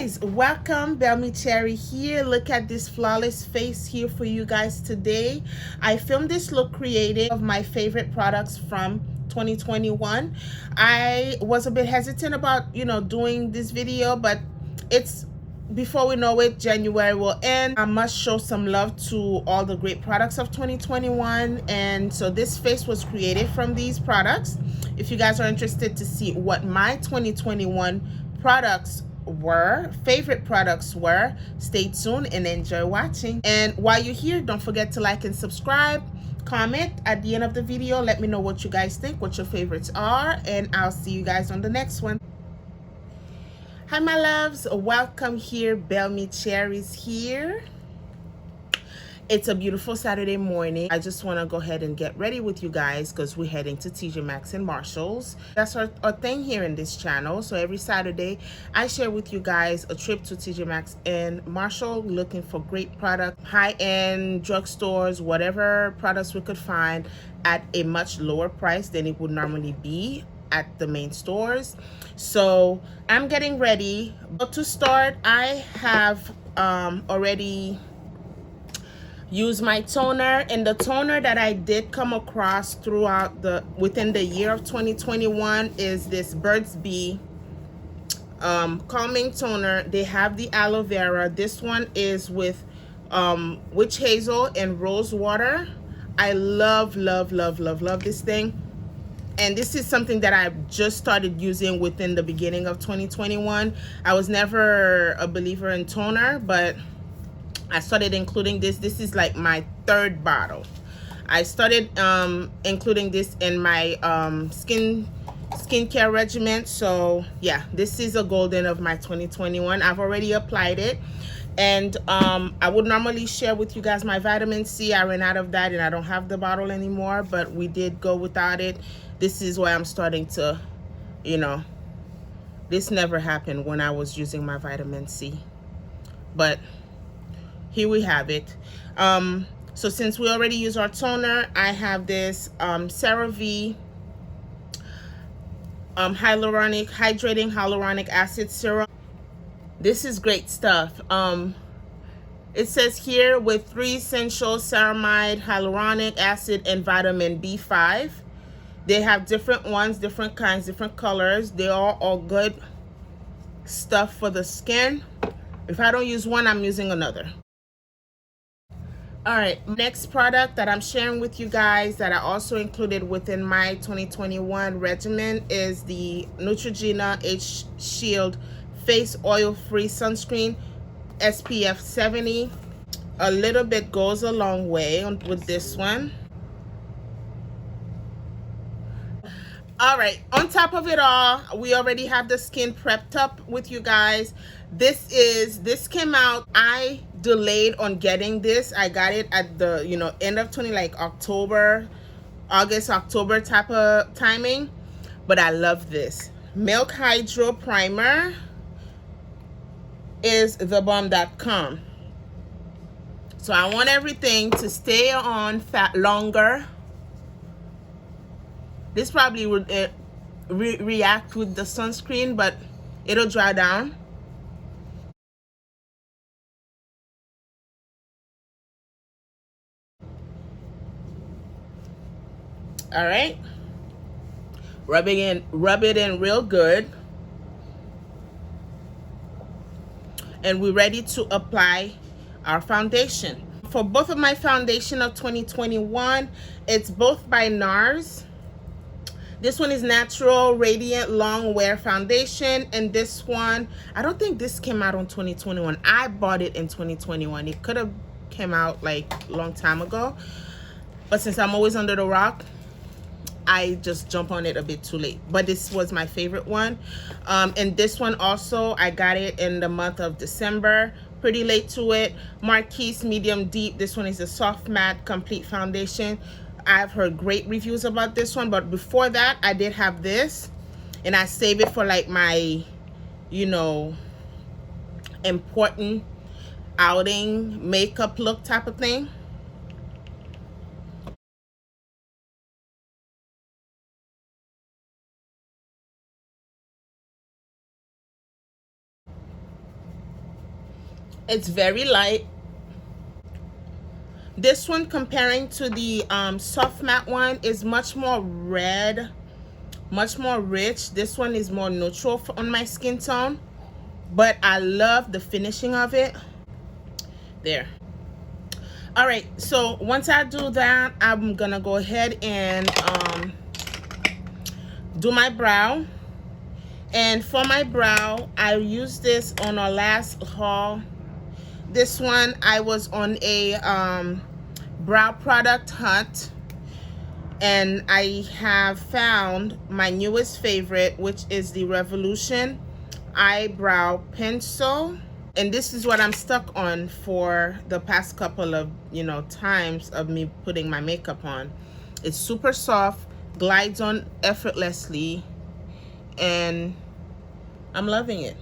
guys, welcome. Belmechery here. Look at this flawless face here for you guys today. I filmed this look creative of my favorite products from 2021. I was a bit hesitant about doing this video, but it's before we know it, January will end. I must show some love to all the great products of 2021, and so this face was created from these products. If you guys are interested to see what my 2021 favorite products were, stay tuned and enjoy watching. And while you're here, don't forget to like and subscribe. Comment at the end of the video, let me know what you guys think, what your favorites are, and I'll see you guys on the next one. Hi my loves, welcome here. Belmechery's here. It's a beautiful Saturday morning. I just want to go ahead and get ready with you guys because we're heading to TJ Maxx and Marshalls. That's our thing here in this channel. So every Saturday, I share with you guys a trip to TJ Maxx and Marshall, looking for great product, high-end drugstores, whatever products we could find at a much lower price than it would normally be at the main stores. So I'm getting ready. But to start, I have already use my toner, and the toner that I did come across within the year of 2021 is this Burt's Bee calming toner. They have the aloe vera. This one is with witch hazel and rose water. I love this thing, and this is something that I just started using within the beginning of 2021. I was never a believer in toner, but I started including this. This is like my third bottle. I started including this in my skincare regimen. So yeah, this is a golden of my 2021. I've already applied it, and I would normally share with you guys my vitamin C. I ran out of that and I don't have the bottle anymore, but we did go without it. This is why I'm starting to, this never happened when I was using my vitamin C, but here we have it. So since we already use our toner, I have this Cerave Hydrating Hyaluronic Acid Serum. This is great stuff. It says here with 3 essential ceramide, hyaluronic acid, and vitamin B5. They have different ones, different kinds, different colors. They are all good stuff for the skin. If I don't use one, I'm using another. All right, next product that I'm sharing with you guys that I also included within my 2021 regimen is the Neutrogena H Shield Face Oil Free Sunscreen, SPF 70. A little bit goes a long way with this one. All right, on top of it all, we already have the skin prepped up with you guys. This came out, I delayed on getting this. I got it at the end of August, October type of timing, but I love this. Milk Hydro Primer is thebomb.com. So I want everything to stay on longer. This probably would react with the sunscreen, but it'll dry down. All right, rub it in real good, and we're ready to apply our foundation. For both of my foundation of 2021, it's both by NARS. This one is Natural Radiant Long Wear Foundation, and this one, I don't think this came out on 2021. I bought it in 2021. It could have came out like a long time ago, but since I'm always under the rock, I just jump on it a bit too late. But this was my favorite one. And this one also, I got it in the month of December, pretty late to it. Marquise Medium Deep. This one is a soft matte complete foundation. I've heard great reviews about this one, but before that I did have this, and I save it for like my important outing makeup look type of thing. It's very light. This one, comparing to the soft matte one, is much more red, much more rich. This one is more neutral on my skin tone, but I love the finishing of it. There. All right, so once I do that, I'm gonna go ahead and do my brow. And for my brow, I used this on our last haul. This one, I was on a brow product hunt, and I have found my newest favorite, which is the Revolution eyebrow pencil. And this is what I'm stuck on for the past couple of times of me putting my makeup on. It's super soft, glides on effortlessly, and I'm loving it.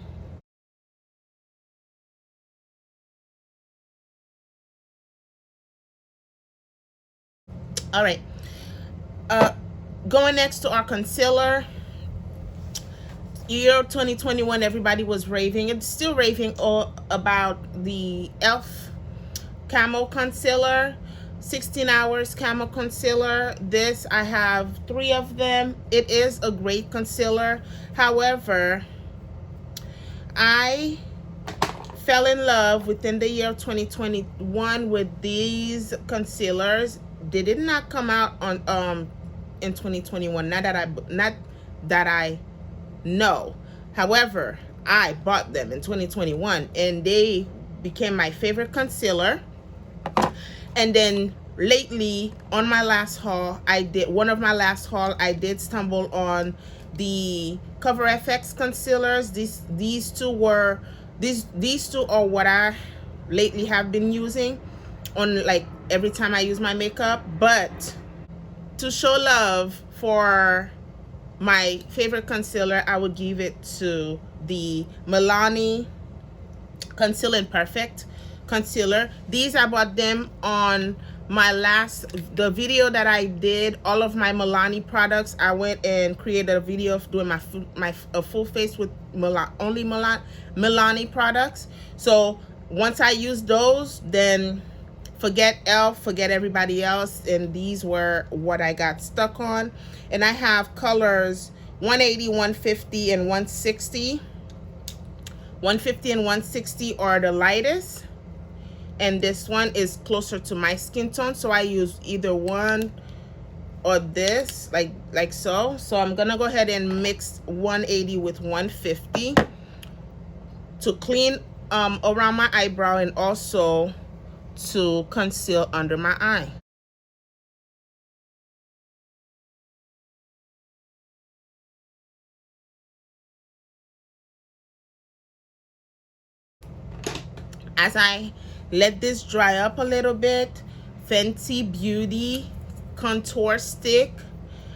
All right, going next to our concealer. Year 2021, everybody was raving, it's still raving about the e.l.f. Camo Concealer, 16 hours Camo Concealer. This, I have 3 of them. It is a great concealer. However, I fell in love within the year 2021 with these concealers. They did not come out on in 2021. Not that I know. However, I bought them in 2021 and they became my favorite concealer. And then lately, on my last haul, I did stumble on the Cover FX concealers. These two are what I lately have been using on, like, every time I use my makeup. But to show love for my favorite concealer, I would give it to the Milani Conceal and Perfect concealer. These, I bought them on my the video that I did, all of my Milani products. I went and created a video of doing a full face with only Milani products. So once I use those, then forget e.l.f., forget everybody else. And these were what I got stuck on. And I have colors 180, 150, and 160. 150 and 160 are the lightest, and this one is closer to my skin tone, so I use either one or this, like so. So I'm gonna go ahead and mix 180 with 150 to clean around my eyebrow and also to conceal under my eye. As I let this dry up a little bit, Fenty Beauty contour stick.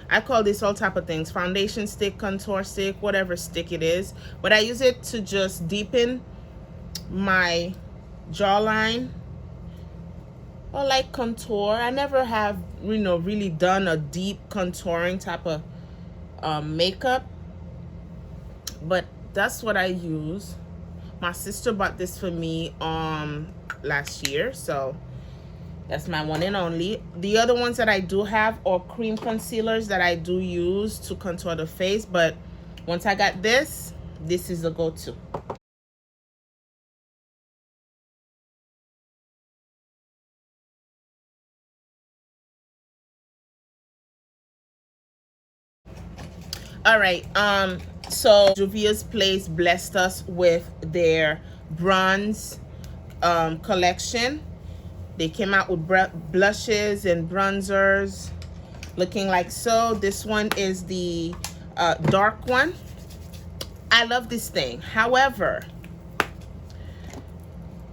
I call this all type of things: foundation stick, contour stick, whatever stick it is. But I use it to just deepen my jawline, or like contour. I never have really done a deep contouring type of makeup, but that's what I use. My sister bought this for me last year, so that's my one and only. The other ones that I do have are cream concealers that I do use to contour the face, but once I got this is the go-to. All right, so Juvia's Place blessed us with their bronze collection. They came out with blushes and bronzers looking like so. This one is the dark one. I love this thing. However,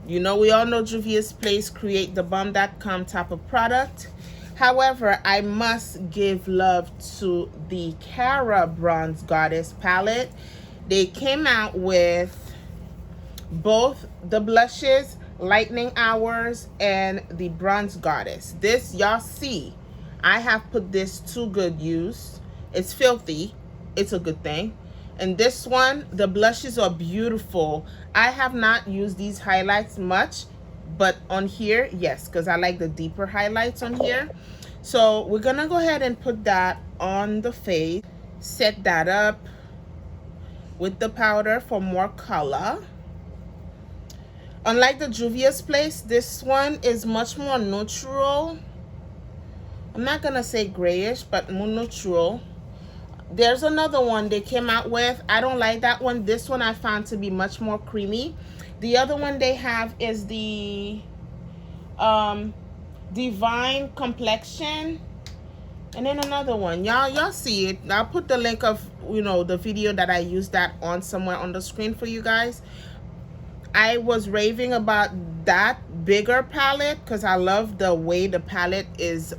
we all know Juvia's Place create the bomb.com type of product. However, I must give love to the Cara Bronze Goddess palette. They came out with both the blushes, Lightning Hours, and the Bronze Goddess. This, y'all see, I have put this to good use. It's filthy. It's a good thing. And this one, the blushes are beautiful. I have not used these highlights much, but on here, yes, because I like the deeper highlights on here. So we're gonna go ahead and put that on the face, set that up with the powder for more color. Unlike the Juvia's Place, this one is much more neutral. I'm not gonna say grayish, but more neutral. There's another one they came out with. I don't like that one. This one I found to be much more creamy. The other one they have is the Divine Complexion. And then another one. Y'all see it. I'll put the link of, you know, the video that I used that on somewhere on the screen for you guys. I was raving about that bigger palette because I love the way the palette is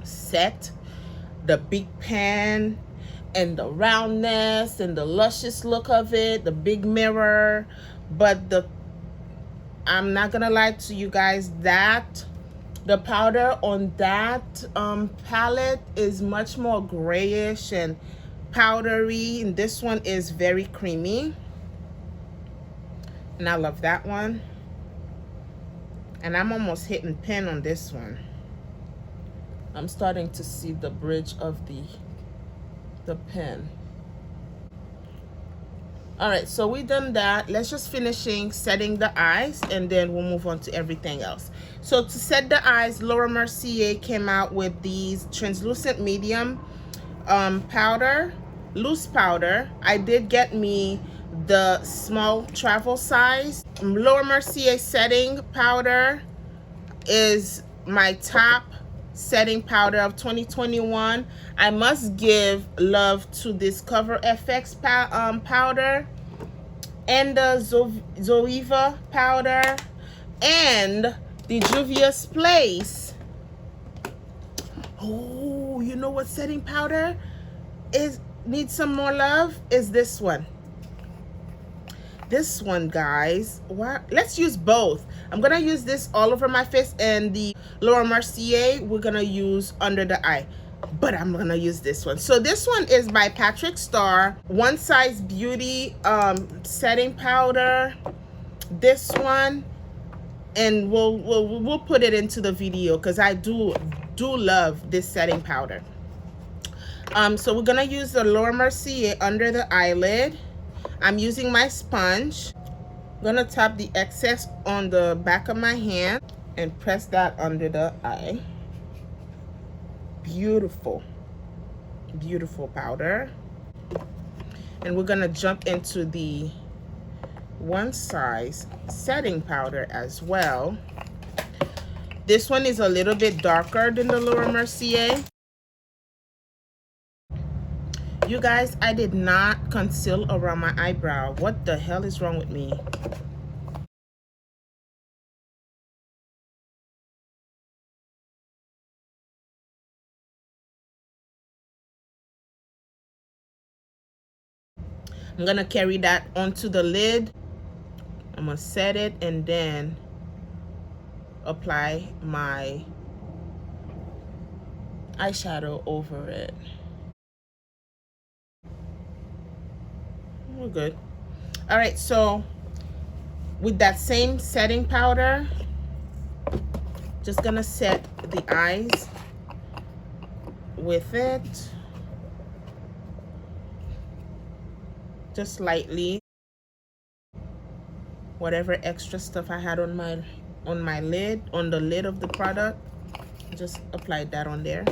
set. The big pen and the roundness and the luscious look of it, the big mirror. But I'm not gonna lie to you guys, that the powder on that palette is much more grayish and powdery, and this one is very creamy. And I love that one. And I'm almost hitting pen on this one. I'm starting to see the bridge of the pen. All right, so we done that. Let's just finishing setting the eyes, and then we'll move on to everything else. So to set the eyes, Laura Mercier came out with these translucent medium powder, loose powder. I did get me the small travel size. Laura Mercier setting powder is my top setting powder of 2021. I must give love to this Cover FX powder and the Zoeva powder and the Juvia's Place. Oh, you know what setting powder needs some more love? Is this one. This one, guys. Let's use both. I'm gonna use this all over my face, and the Laura Mercier we're gonna use under the eye, but I'm gonna use this one. So this one is by Patrick Starr, One Size Beauty setting powder. This one, and we'll put it into the video because I do love this setting powder. So we're gonna use the Laura Mercier under the eyelid. I'm using my sponge. I'm gonna tap the excess on the back of my hand and press that under the eye. Beautiful, beautiful powder. And we're gonna jump into the One Size setting powder as well. This one is a little bit darker than the Laura Mercier. You guys, I did not conceal around my eyebrow. What the hell is wrong with me? I'm gonna carry that onto the lid. I'm gonna set it and then apply my eyeshadow over it. We're good. All right, so with that same setting powder, just gonna set the eyes with it, just lightly. Whatever extra stuff I had on my lid, on the lid of the product, just applied that on there.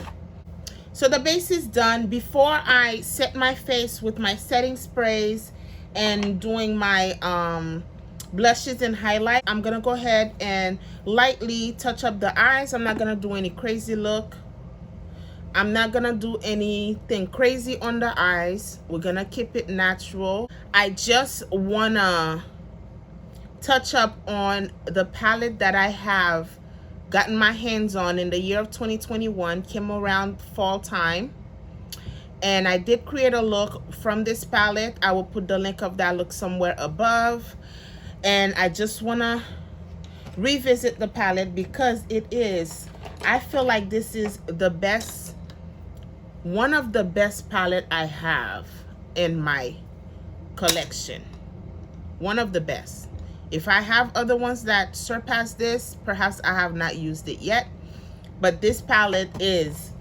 So the base is done. Before I set my face with my setting sprays and doing my blushes and highlight, I'm gonna go ahead and lightly touch up the eyes. I'm not gonna do any crazy look. I'm not gonna do anything crazy on the eyes. We're gonna keep it natural. I just wanna touch up on the palette that I have gotten my hands on in the year of 2021. Came around fall time, and I did create a look from this palette. I will put the link of that look somewhere above. And I just want to revisit the palette because it is, I feel like this is the best, one of the best palette I have. in my collection. One of the best. If I have other ones that surpass this, perhaps I have not used it yet, but this palette is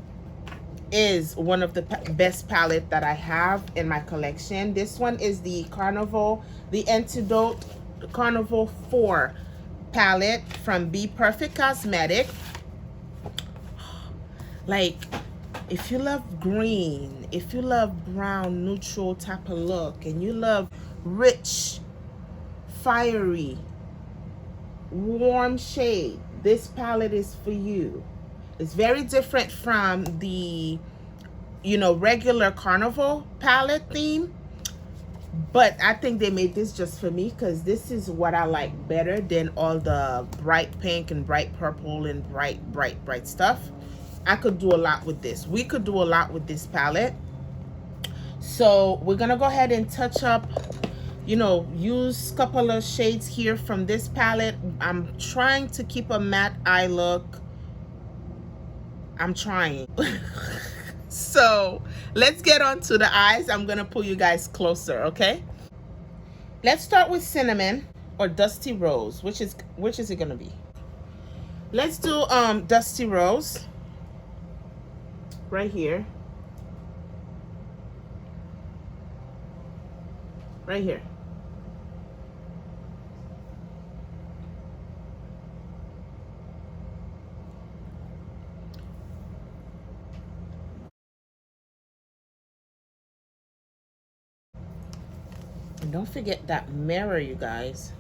one of the best palette that I have in my collection. This one is the Carnival, the Antidote Carnival 4 palette from Be Perfect Cosmetic. Like, if you love green, if you love brown neutral type of look, and you love rich, fiery, warm shade, this palette is for you. It's very different from the, you know, regular Carnival palette theme, but I think they made this just for me because this is what I like better than all the bright pink and bright purple and bright stuff. I could do a lot with this. We could do a lot with this palette. So we're gonna go ahead and touch up, you know, use a couple of shades here from this palette. I'm trying to keep a matte eye look. I'm trying. So let's get on to the eyes. I'm gonna pull you guys closer, okay? Let's start with cinnamon or dusty rose. Which is it gonna be? Let's do dusty rose right here. Right here. And don't forget that mirror, you guys.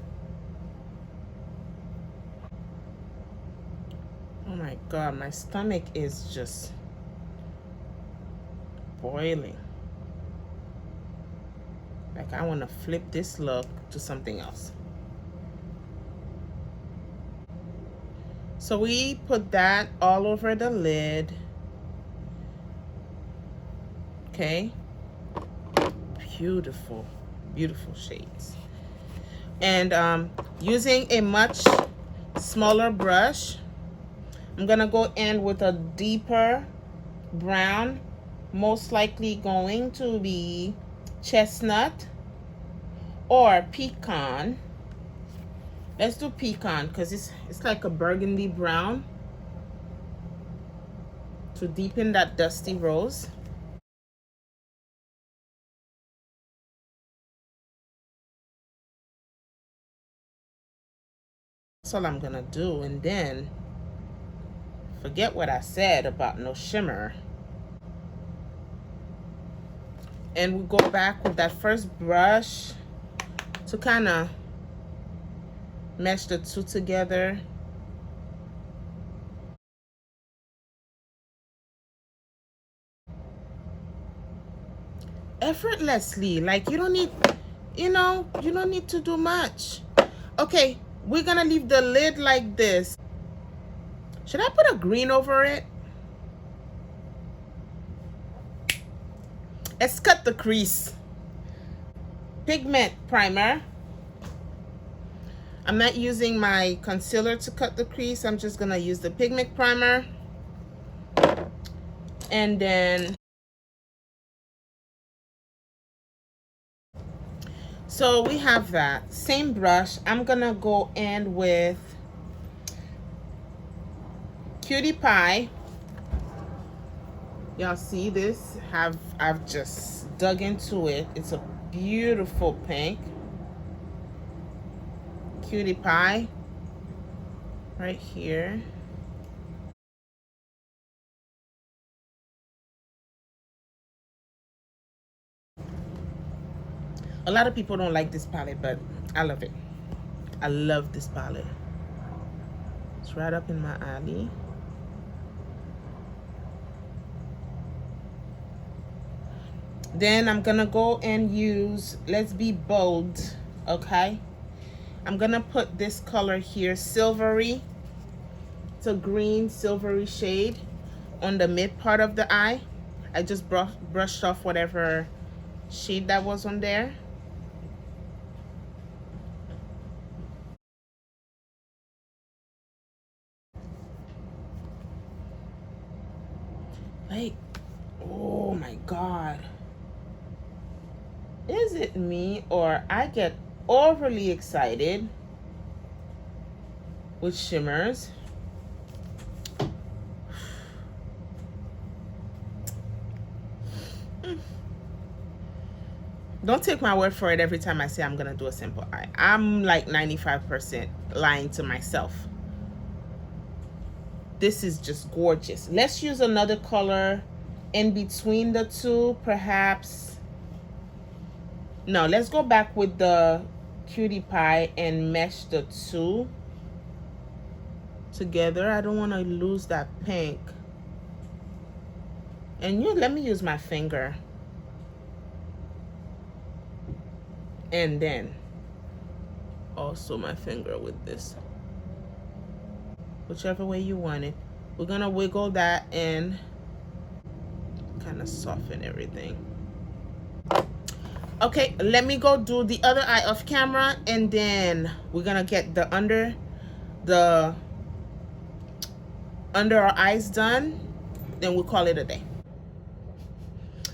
Oh my God, my stomach is just boiling. Like, I want to flip this look to something else. So we put that all over the lid. Okay. Beautiful, beautiful shades. And using a much smaller brush, I'm gonna go in with a deeper brown, most likely going to be chestnut or pecan. Let's do pecan because it's like a burgundy brown to deepen that dusty rose. That's all I'm gonna do, and then forget what I said about no shimmer. And we go back with that first brush to kind of mesh the two together. Effortlessly, like you don't need, you know, you don't need to do much. Okay, we're gonna leave the lid like this. Should I put a green over it? Let's cut the crease. Pigment Primer. I'm not using my concealer to cut the crease. I'm just gonna use the Pigment Primer. And then, so we have that. Same brush. I'm gonna go in with Cutie Pie. Y'all see this? I've just dug into it. It's a beautiful pink. Cutie Pie right here. A lot of people don't like this palette, but I love it. I love this palette. It's right up in my alley. Then I'm gonna go and use, let's be bold, okay? I'm gonna put this color here, silvery. It's a green silvery shade on the mid part of the eye. I just brushed off whatever shade that was on there. Like, oh my God. is it me or I get overly excited with shimmers? Don't take my word for it every time I say I'm gonna do a simple eye. I'm like 95% lying to myself. This is just gorgeous. Let's use another color in between the two, perhaps. No, let's go back with the Cutie Pie and mesh the two together. I don't want to lose that pink. And let me use my finger. And then also my finger with this. Whichever way you want it. We're gonna wiggle that and kind of soften everything. Okay, let me go do the other eye off camera, and then we're gonna get the under our eyes done. Then we'll call it a day.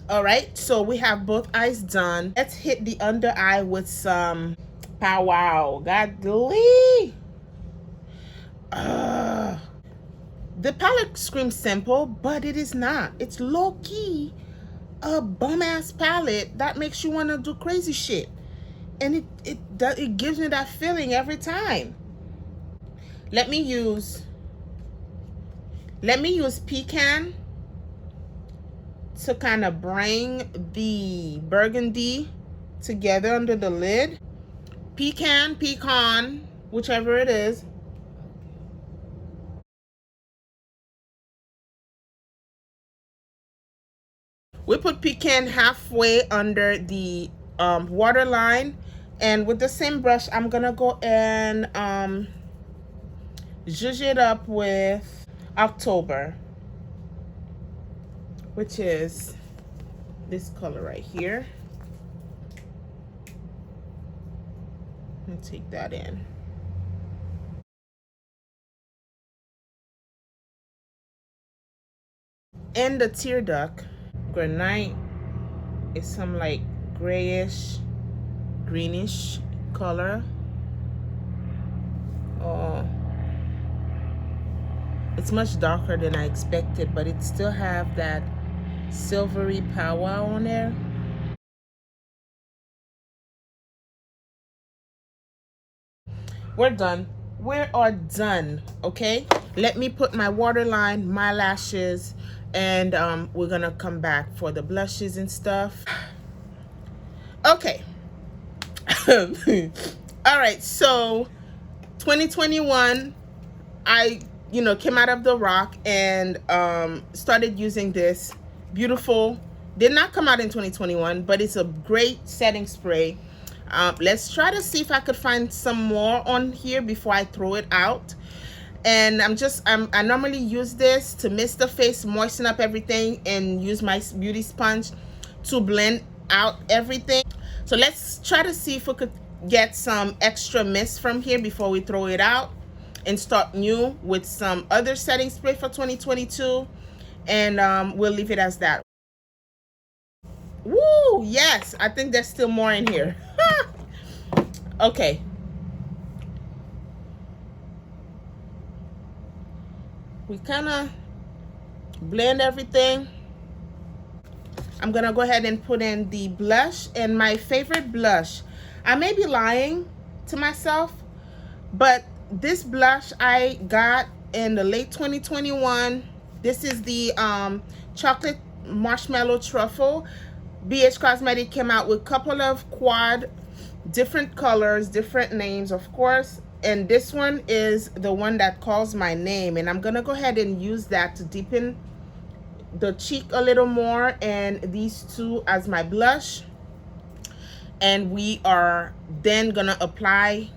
All right, so we have both eyes done. Let's hit the under eye with some powwow. Godly. The palette screams simple, but it is not. It's low-key a bum-ass palette that makes you want to do crazy shit. And it gives me that feeling every time. Let me use Pecan to kind of bring the burgundy together under the lid. Pecan, whichever it is. We put Pecan halfway under the waterline, and with the same brush, I'm gonna go and zhuzh it up with October, which is this color right here. Let me take that in. And the tear duct. Granite is some like grayish, greenish color. Oh, it's much darker than I expected, but it still have that silvery powwow on there. We're done. We are done. Okay, let me put my waterline, my lashes, and we're gonna come back for the blushes and stuff. Okay. All right, so 2021, I came out of the rock and started using this beautiful, did not come out in 2021, but it's a great setting spray. Let's try to see if I could find some more on here before I throw it out. And I normally use this to mist the face, moisten up everything, and use my beauty sponge to blend out everything. So let's try to see if we could get some extra mist from here before we throw it out, and start new with some other setting spray for 2022. And we'll leave it as that. Woo, yes, I think there's still more in here. Okay. We kind of blend everything. I'm gonna go ahead and put in the blush, and my favorite blush. I may be lying to myself, but this blush I got in the late 2021. This is the chocolate marshmallow truffle. BH Cosmetic came out with a couple of quad, different colors, different names, of course. And this one is the one that calls my name, and I'm gonna go ahead and use that to deepen the cheek a little more, and these two as my blush. And we are then gonna apply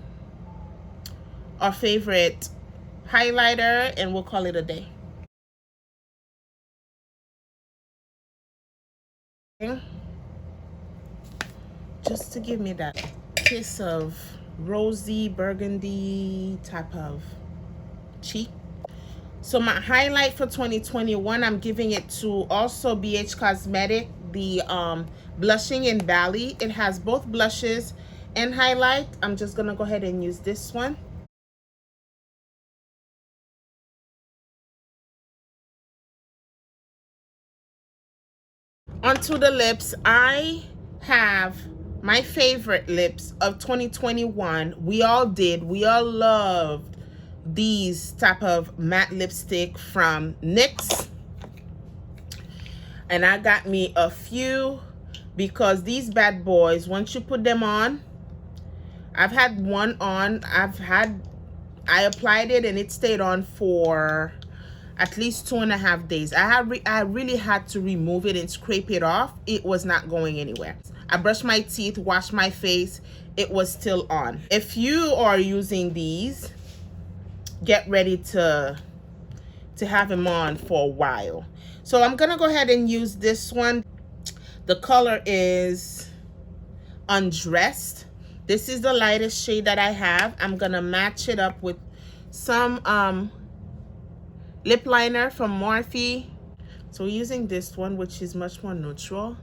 our favorite highlighter, and we'll call it a day. Just to give me that kiss of rosy burgundy type of cheek. So my highlight for 2021, I'm giving it to also BH Cosmetic, the blushing in Bali. It has both blushes and highlight. I'm just gonna go ahead and use this one. Onto the lips, I have my favorite lips of 2021. We all loved these type of matte lipstick from NYX, and I got me a few because these bad boys, once you put them on, I've had one on, I applied it and it stayed on for at least 2.5 days. I really had to remove it and scrape it off. It was not going anywhere. I brushed my teeth, washed my face, it was still on. If you are using these, get ready to have them on for a while. So I'm gonna go ahead and use this one. The color is Undressed. This is the lightest shade that I have. I'm gonna match it up with some lip liner from Morphe. So we're using this one, which is much more neutral.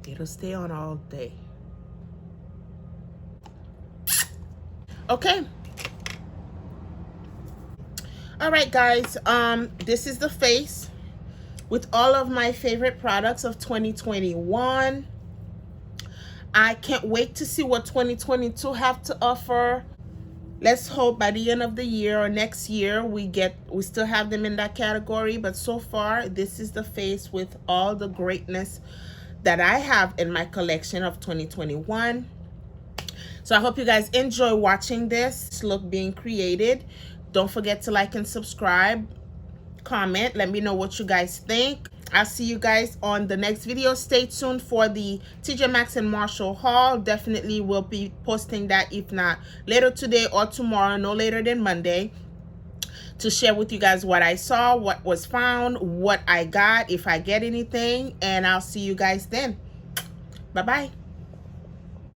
It'll stay on all day. Okay. All right, guys. This is the face with all of my favorite products of 2021. I can't wait to see what 2022 have to offer. Let's hope by the end of the year or next year we still have them in that category. But so far, this is the face with all the greatness that I have in my collection of 2021. So I hope you guys enjoy watching this look being created. Don't forget to like and subscribe, comment, let me know what you guys think. I'll see you guys on the next video. Stay tuned for the TJ Maxx and Marshall haul. Definitely will be posting that, if not later today or tomorrow, no later than Monday, to share with you guys what I saw, what was found, what I got, if I get anything, and I'll see you guys then. Bye-bye.